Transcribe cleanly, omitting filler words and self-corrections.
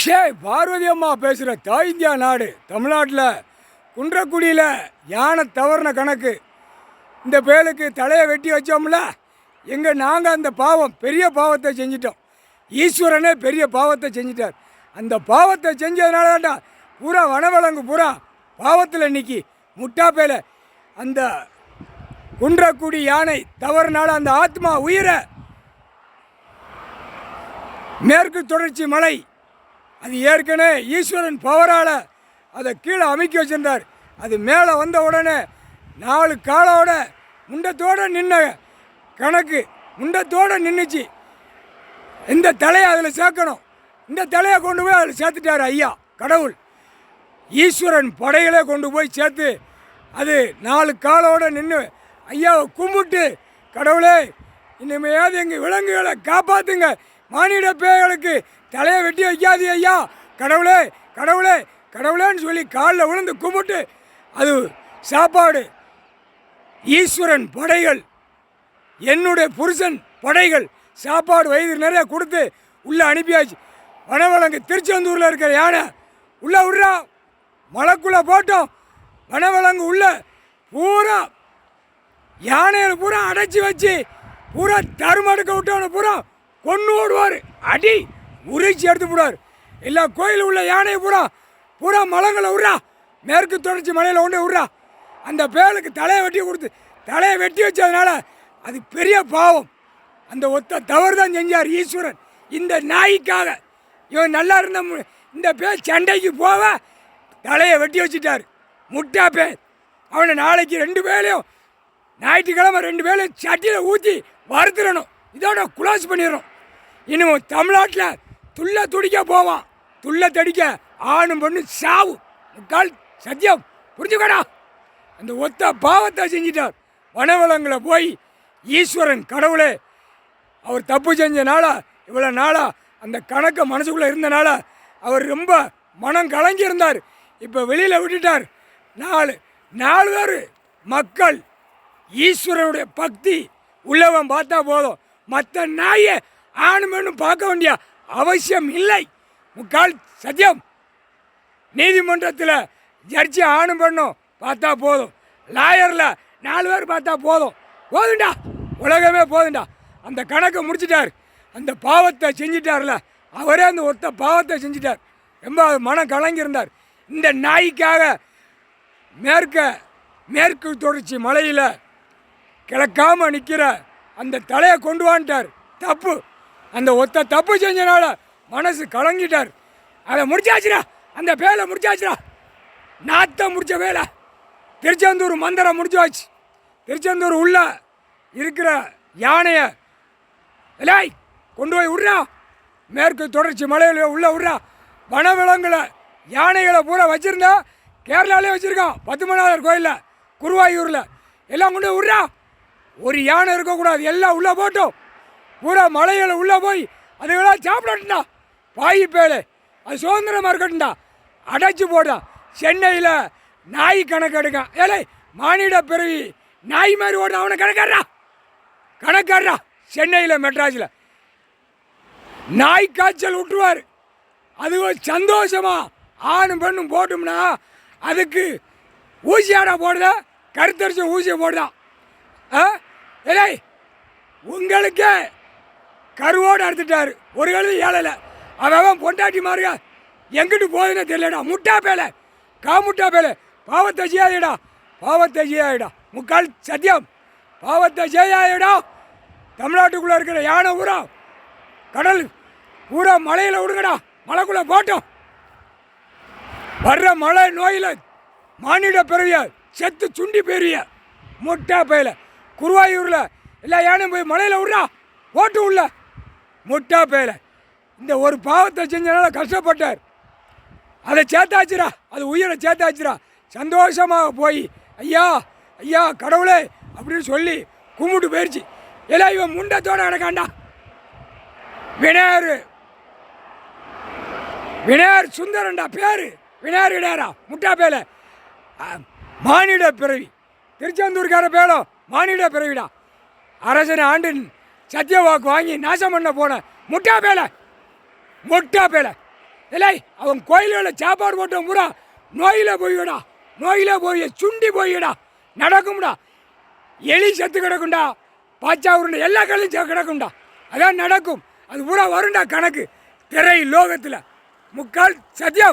பார்வதி அம்மா பேசுகிற தாய் இந்தியா நாடு தமிழ்நாட்டில் குன்றக்குடியில் யானை தவறின கணக்கு. இந்த பேலுக்கு தலையை வெட்டி வச்சோம்ல, நாங்கள் அந்த பாவம் பெரிய பாவத்தை செஞ்சிட்டோம். ஈஸ்வரனே பெரிய பாவத்தை செஞ்சிட்டார். அந்த பாவத்தை செஞ்சதுனால தான்டா பூரா வனவிலங்கு பூரா பாவத்தில் இன்னைக்கு முட்டாப்பேல அந்த குன்றக்குடி யானை தவறுனால அந்த ஆத்மா உயிரை மேற்கு தொடர்ச்சி மலை அது ஏற்கனவே ஈஸ்வரன் பவரால் அதை கீழே அமைக்க வச்சிருந்தார். அது மேலே வந்த உடனே 4 காலோட முண்டத்தோடு நின்ன கணக்கு முண்டத்தோடு நின்றுச்சு. இந்த தலையை அதில் சேர்க்கணும். இந்த தலையை கொண்டு போய் அதில் சேர்த்துட்டார் ஐயா கடவுள். ஈஸ்வரன் படைகளே கொண்டு போய் சேர்த்து அது 4 காலோடு நின்று ஐயாவை கும்பிட்டு, கடவுளே இனிமையாவது எங்கள் விலங்குகளை காப்பாற்றுங்க, மானிட பேய்களுக்கு தலையை வெட்டி வைக்காது ஐயா, கடவுளே கடவுளே கடவுளேன்னு சொல்லி காலில் விழுந்து கும்பிட்டு அது சாப்பாடு ஈஸ்வரன் படைகள் என்னுடைய புருஷன் படைகள் சாப்பாடு வயிறு நிறைய கொடுத்து உள்ளே அனுப்பியாச்சு. வனவிலங்கு திருச்செந்தூரில் இருக்கிற யானை உள்ளே விட்றா, மலைக்குள்ளே போட்டோம். வனவிலங்கு உள்ள பூரா யானைகளை பூரா அடைச்சி வச்சு பூரா தருமடுக்க விட்டவனை பூரா கொண்டு ஓடுவார். அடி உரிச்சி எடுத்து போடுவார். எல்லா கோயிலும் உள்ள யானையை பூரா பூரா மலங்களை விட்றா, மேற்கு தொடர்ச்சி மலையில் கொண்டு விட்றா. அந்த பேலுக்கு தலையை வெட்டி கொடுத்து தலையை வெட்டி வச்சதுனால அது பெரிய பாவம். அந்த ஒத்த தவறு தான் செஞ்சார் ஈஸ்வரன். இந்த நாய்க்காக இவன் நல்லா இருந்த இந்த பேர் சண்டைக்கு போவ தலையை வெட்டி வச்சுட்டார். முட்டா பேர் அவனை நாளைக்கு 2 பேரையும் ஞாயிற்றுக்கிழமை 2 பேரையும் சட்டியில் ஊற்றி வறுத்துடணும். இதோட குளோஸ் பண்ணிடணும். இன்னும் தமிழ்நாட்டில் துள்ள துடிக்க போவான். துள்ள தடிக்க ஆணும் பொண்ணு சாவு. முக்கால் சத்தியம் புரிஞ்சுக்கடா. அந்த ஒத்த பாவத்தை செஞ்சிட்டார். வனவிலங்குல போய் ஈஸ்வரன் கடவுளே அவர் தப்பு செஞ்சனால இவ்வளோ நாளாக அந்த கணக்கை மனசுக்குள்ளே இருந்தனால அவர் ரொம்ப மனம் கலங்கி இருந்தார். இப்போ வெளியில் விட்டுட்டார். 4 பேர் மக்கள் ஈஸ்வரனுடைய பக்தி உள்ளவன் பார்த்தா போதும். மற்ற நாயை ஆணுமென்னு பார்க்க வேண்டிய அவசியம் இல்லை. முக்கால் சத்தியம். நீதிமன்றத்தில் ஜட்ஜி ஆணும் பண்ணும் பார்த்தா போதும். லாயரில் 4 பேர் பார்த்தா போதும். போதுண்டா, உலகமே போதுண்டா. அந்த கணக்கை முடிச்சிட்டார். அந்த பாவத்தை செஞ்சிட்டார்ல, அவரே அந்த ஒத்த பாவத்தை செஞ்சிட்டார். ரொம்ப மனம் கலங்கியிருந்தார். இந்த நாய்க்காக மேற்கு தொடர்ச்சி மலையில் கிழக்காமல் நிற்கிற அந்த தலையை கொண்டு வந்துட்டார். தப்பு. அந்த ஒத்த தப்பு செஞ்சனால மனசு கலங்கிட்டார். அதை முடிச்சாச்சுடா, அந்த வேலை முடிச்சாச்சுடா. நாத்தம் முடிச்ச வேலை. திருச்செந்தூர் மந்திரம் முடிச்சாச்சு. திருச்செந்தூர் உள்ள இருக்கிற யானையை எல்லாம் கொண்டு போய் விட்றா, மேற்கு தொடர்ச்சி மலையில் உள்ள விட்றா. வனவிலங்குல யானைகளை பூரா வச்சுருந்தா கேரளாலே வச்சுருக்கான். பத்துமநாதர் கோயிலில் குருவாயூரில் எல்லாம் கொண்டு போய் விட்றா. ஒரு யானை இருக்கக்கூடாது, எல்லாம் உள்ளே போட்டோம். பூரா மலைகளை உள்ளே போய் அதுக்கெல்லாம் சாப்பிடட்டுண்டா. பாய் பேலே அது சுதந்திரமாக இருக்கட்டும்டா. அடைச்சி போட்டான். சென்னையில் நாய் கணக்கு எடுக்கான். ஏலே மானிட பிறவி நாய் மாதிரி ஓடுற அவனை கணக்காடுறா. சென்னையில் மெட்ராஸில் நாய் காய்ச்சல் விட்டுருவார். அது சந்தோஷமா ஆணும் பெண்ணும் போட்டோம்னா அதுக்கு ஊசியாடா போடுத, கருத்தரிச்ச ஊசியை போடுதான். ஏலே உங்களுக்கே கருவோடு அறுத்துட்டாரு. ஒரு கழுது ஏழலை. அவன் பொண்டாட்டி மாறியா எங்கிட்டு போகுதுன்னு தெரியலடா. முட்டா பேலை காமுட்டா பேலை. பாவத்தை செய்யாதடா, பாவத்தை செய்யாதடா. முக்கால் சத்தியம் பாவத்தை செய்யாதடா. தமிழ்நாட்டுக்குள்ளே இருக்கிற யானை பூரா கடல் பூரா மலையில் விடுங்கடா. மலைக்குள்ளே போட்டோம். வர்ற மழை நோயில் மானிட பிறவிய செத்து சுண்டி போயிருவிய. முட்டா பேல குருவாயூரில் எல்லா யானையும் போய் மலையில் விட்றா, போட்டு உள்ள முட்டா பேல. இந்த ஒரு பாவத்தை செஞ்சனால கஷ்டப்பட்டார். அதை சேர்த்தாச்சுரா, அது உயிரை சேர்த்தாச்சுரா. சந்தோஷமாக போய் ஐயா ஐயா கடவுளே அப்படின்னு சொல்லி கும்பிட்டு போயிடுச்சு. எல்லாம் இவன் முண்டத்தோடு கிடக்காண்டா. விநாயகர் சுந்தரண்டா பேர். விநாயகர் கிடையாரா முட்டா பேல. மானிட பிறவி திருச்செந்தூர்கார பேலம் மானிட பிறவிடா. அரசனை ஆண்டு சத்திய வாக்கு வாங்கி நாசம் பண்ண போன முட்டா பேல. இல்லை அவன் கோயில்களில் சாப்பாடு போட்டவன் பூரா நோயில் போய்விடா, நோயில் போய் சுண்டி போய்விடா, நடக்கும்டா. எலி செத்து கிடக்கும்டா, பாச்சா உருண்டை எல்லா கல்லையும் கிடக்கும்டா. அதான் நடக்கும். அது பூரா வரும்டா கணக்கு. திரை லோகத்தில் முக்கால் சத்தியம்.